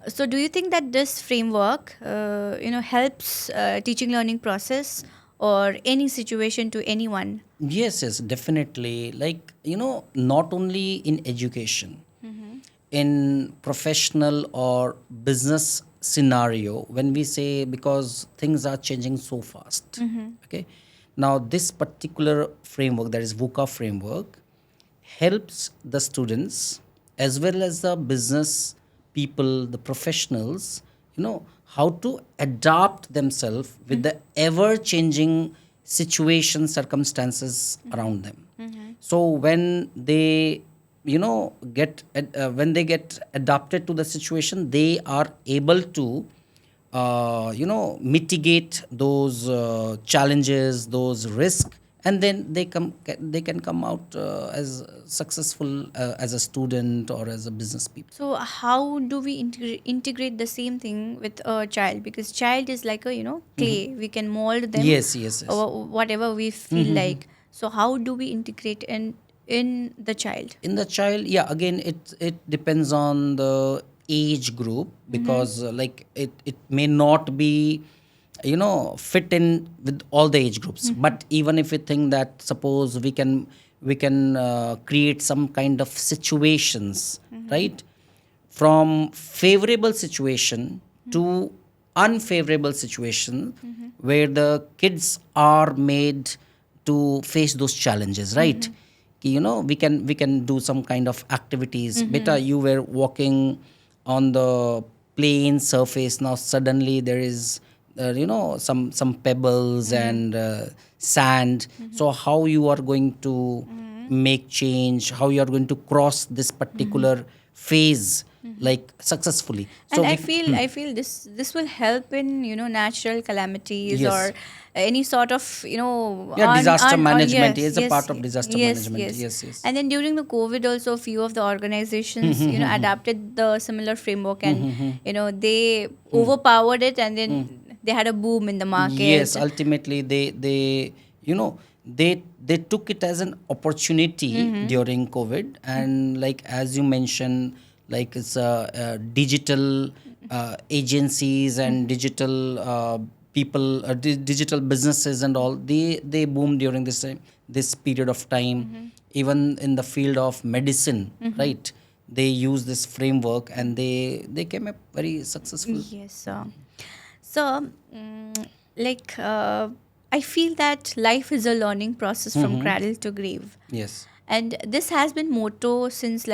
So do you think that this framework helps teaching learning process or any situation to anyone? Yes, yes, definitely. Like, not only in education, in professional or business scenario, when we say, because things are changing so fast. Okay. Now, this particular framework, that is VUCA framework, helps the students as well as the business people, the professionals, how to adapt themselves with the ever changing situation, circumstances around them. So when they, when they get adapted to the situation, they are able to mitigate those challenges, those risks, and then they can come out as successful as a student or as a business people. So how do we integrate the same thing with a child? Because child is like a clay. We can mold them Yes, yes, yes. whatever we feel like. So how do we integrate in the child? In the child, yeah, again, it depends on the age group, because like it may not be fit in with all the age groups. But even if we think that, suppose we can create some kind of situations, right, from favorable situation to unfavorable situation, where the kids are made to face those challenges, right? We can do some kind of activities. Beta, you were walking on the plain surface, now suddenly there is some pebbles and sand. So how you are going to make change, how you are going to cross this particular phase like successfully. So And we, I feel this will help in natural calamities yes, or any sort of yeah, disaster management yes, is a yes, part of disaster yes, management. yes. Yes, yes. And then during the COVID also, a few of the organizations adapted the similar framework, and they overpowered it, and then they had a boom in the Yes, market. ultimately they they took it as an opportunity during COVID, and like as you mentioned, like it's digital agencies and digital people, digital businesses and all. They boomed during this period of time. Even in the field of medicine, right? They use this framework and they came up very successful. Yes. So, like, I feel that life is a learning process from cradle to grave, Yes. and this has been motto since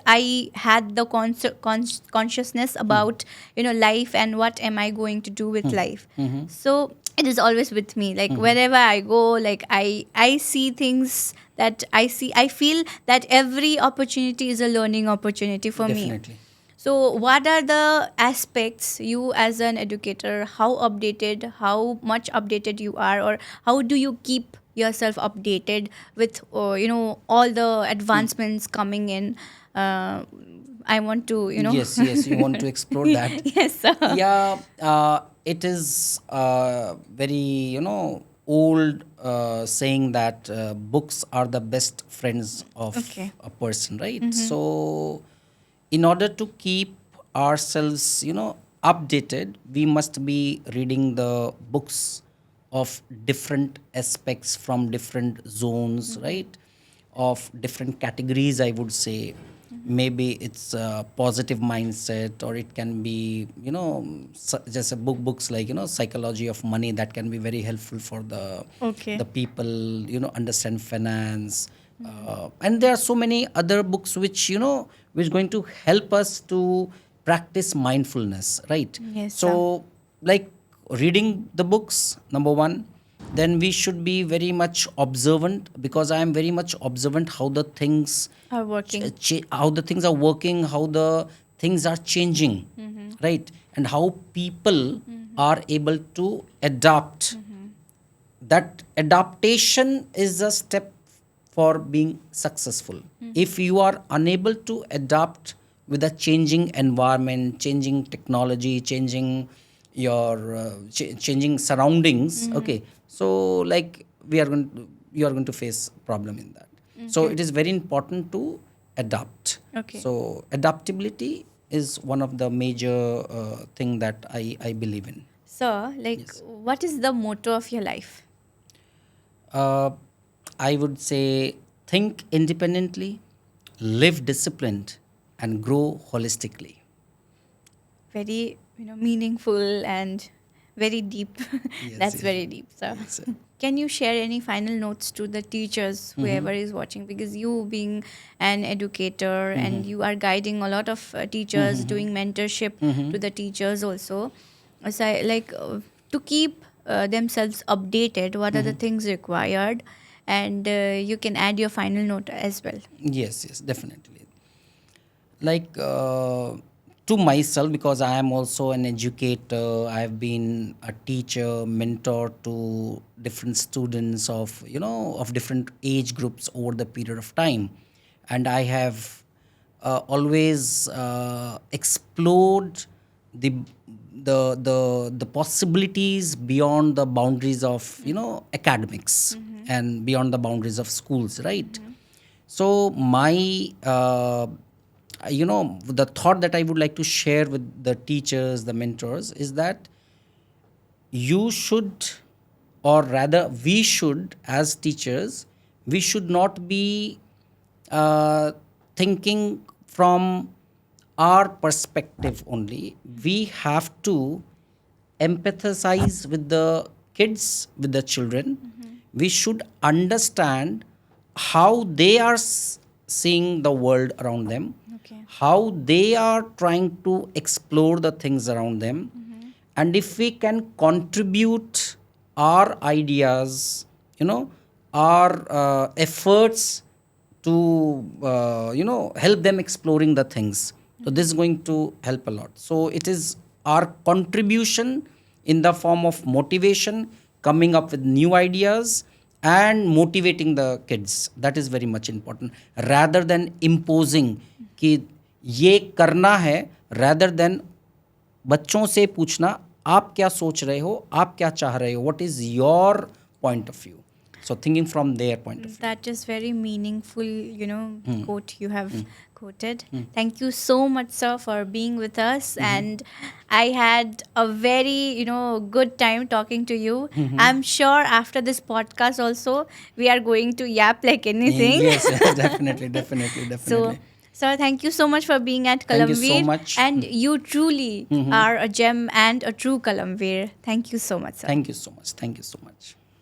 I had the consciousness about life and what am I going to do with life. So it is always with me. Like wherever I go, like I see things that I feel that every opportunity is a learning opportunity for me. Definitely. So, what are the aspects you as an educator, how much updated you are, or how do you keep yourself updated with, all the advancements coming in? Uh, I want to, Yes, yes, you want to explore that. yes, sir. Yeah, it is very, old saying that books are the best friends of Okay. a person, right? So, in order to keep ourselves, updated, we must be reading the books of different aspects from different zones, right? Of different categories, I would say. Maybe it's a positive mindset, or it can be, just a books like, psychology of money, that can be very helpful for Okay. the people, understand finance. And there are so many other books which going to help us to practice mindfulness, right? Yes, sir. So, like, reading the books, number one. Then we should be very much observant, because I am very much observant how the things Are working. how the things are working, how the things are changing, right? And how people are able to adapt. That adaptation is a step for being successful. If you are unable to adapt with a changing environment, changing technology, changing your changing surroundings. Okay, so like you are going to face problem in that. So it is very important to adapt. Okay. So adaptability is one of the major thing that I believe in. So, like, what is the motto of your life? uh, I would say think independently, live disciplined, and grow holistically. Very, meaningful and very deep. Yes, That's yes. very deep. So, Yes. can you share any final notes to the teachers, whoever is watching? Because you being an educator and you are guiding a lot of teachers, doing mentorship to the teachers also. So, to keep themselves updated, what are the things required? And you can add your final note as well. Yes, yes, definitely. Like to myself, because I am also an educator, I have been a teacher, mentor to different students of of different age groups over the period of time, and I have always explored the the possibilities beyond the boundaries of academics and beyond the boundaries of schools, right? So my the thought that I would like to share with the teachers, the mentors, is that you should, or rather we should, as teachers, we should not be uh, thinking from our perspective only. We have to empathize with the kids, with the children. We should understand how they are seeing the world around them, Okay. how they are trying to explore the things around them, and if we can contribute our ideas, our efforts to help them exploring the things, so this is going to help a lot. So it is our contribution in the form of motivation, coming up with new ideas and motivating the kids, that is very much important, rather than imposing कि ये करना है, rather than बच्चों से पूछना आप क्या सोच रहे हो, आप क्या चाह रहे हो, what is your point of view. So thinking from their point of view. That is very meaningful, quote you have quoted. Thank you so much, sir, for being with us. And I had a very, good time talking to you. I'm sure after this podcast also, we are going to yap like anything. Yes, yes, definitely, definitely, So, definitely. sir, thank you so much for being at Thank you so Kalamveer. much. And you truly are a gem and a true Kalamveer. Thank you so much, sir. Thank you so much. Thank you so much.